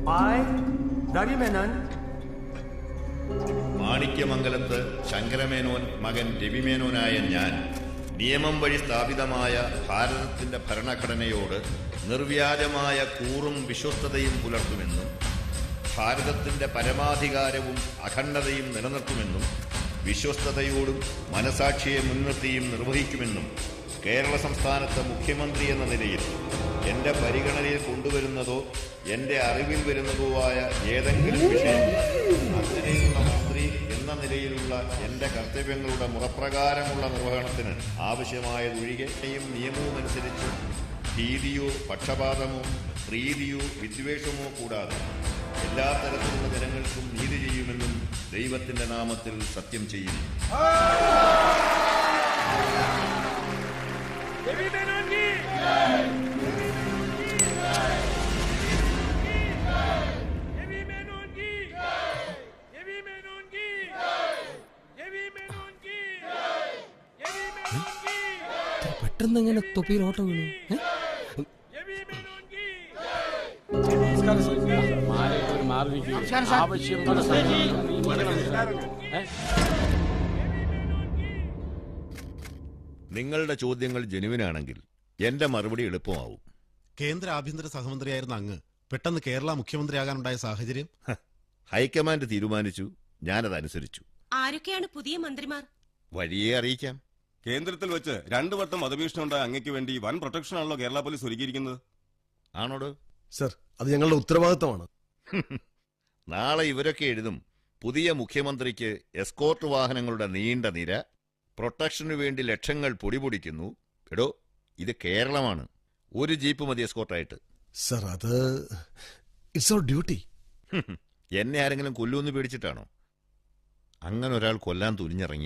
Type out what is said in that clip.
I, Ravi Menon, മാണിക്യമംഗലത്ത് Sankara Menon മകൻ രവിമേനോനായ ഞാൻ നിയമം വഴി സ്ഥാപിതമായ ഭാരതത്തിന്റെ ഭരണഘടനയോട് നിർവ്യാജമായ കൂറും വിശ്വസ്തതയും പുലർത്തുമെന്നും ഭാരതത്തിന്റെ പരമാധികാരവും അഖണ്ഡതയും നിലനിർത്തുമെന്നും വിശ്വസ്തതയോടും മനസാക്ഷിയെ മുൻനിർത്തിയും നിർവഹിക്കുമെന്നും കേരള സംസ്ഥാനത്തെ മുഖ്യമന്ത്രി എന്ന നിലയിൽ എന്റെ പരിഗണനയിൽ കൊണ്ടുവരുന്നതോ എന്റെ അറിവിൽ വരുന്നതോ ആയ ഏതെങ്കിലും വിഷയം അങ്ങനെയുള്ള മന്ത്രി എന്ന നിലയിലുള്ള എന്റെ കർത്തവ്യങ്ങളുടെ മുറപ്രകാരമുള്ള നിർവഹണത്തിന് ആവശ്യമായതൊഴികെ നിയമവുമനുസരിച്ച് ഭീതിയോ പക്ഷപാതമോ പ്രീതിയോ വിദ്വേഷമോ കൂടാതെ എല്ലാ തരത്തിലുള്ള ജനങ്ങൾക്കും നീതി ചെയ്യുമെന്നും ദൈവത്തിന്റെ നാമത്തിൽ സത്യം ചെയ്യുന്നു. പെട്ടെന്ന് എങ്ങനെ തൊപ്പിയിൽ ഓട്ടം വീണു? നിങ്ങളുടെ ചോദ്യങ്ങൾ ജനുവിനാണെങ്കിൽ എന്റെ മറുപടി എളുപ്പമാവും. കേന്ദ്ര ആഭ്യന്തര സഹമന്ത്രിയായിരുന്ന അങ്ങ് പെട്ടെന്ന് കേരള മുഖ്യമന്ത്രിയാകാനുണ്ടായ സാഹചര്യം? ഹൈക്കമാൻഡ് തീരുമാനിച്ചു, ഞാനതനുസരിച്ചു. ആരൊക്കെയാണ് പുതിയ മന്ത്രിമാർ? വഴിയെ അറിയിക്കാം. കേന്ദ്രത്തിൽ വെച്ച് 2 വട്ടം വധഭീഷണി ഉണ്ടായ അങ്ങയ്ക്ക് വേണ്ടി വൻ പ്രൊട്ടക്ഷനാണല്ലോ കേരള പോലീസ് ഒരുക്കിയിരിക്കുന്നത്. ആണോട്? സർ, അത് ഞങ്ങളുടെ ഉത്തരവാദിത്തമാണ്. നാളെ ഇവരൊക്കെ എഴുതും, പുതിയ മുഖ്യമന്ത്രിക്ക് എസ്കോർട്ട് വാഹനങ്ങളുടെ നീണ്ട നിര, പ്രൊട്ടക്ഷനു വേണ്ടി ലക്ഷങ്ങൾ പൊടിപൊടിക്കുന്നു. എടോ, ഇത് കേരളമാണ്. ഒരു ജീപ്പ് മതി എസ്കോർട്ടായിട്ട്. സർ, അത് ഇറ്റ്സ് അവർ ഡ്യൂട്ടി. എന്നെ ആരെങ്കിലും കൊല്ലുമെന്ന് പേടിച്ചിട്ടാണോ? അങ്ങനെ ഒരാൾ കൊല്ലാൻ തുനിഞ്ഞിറങ്ങി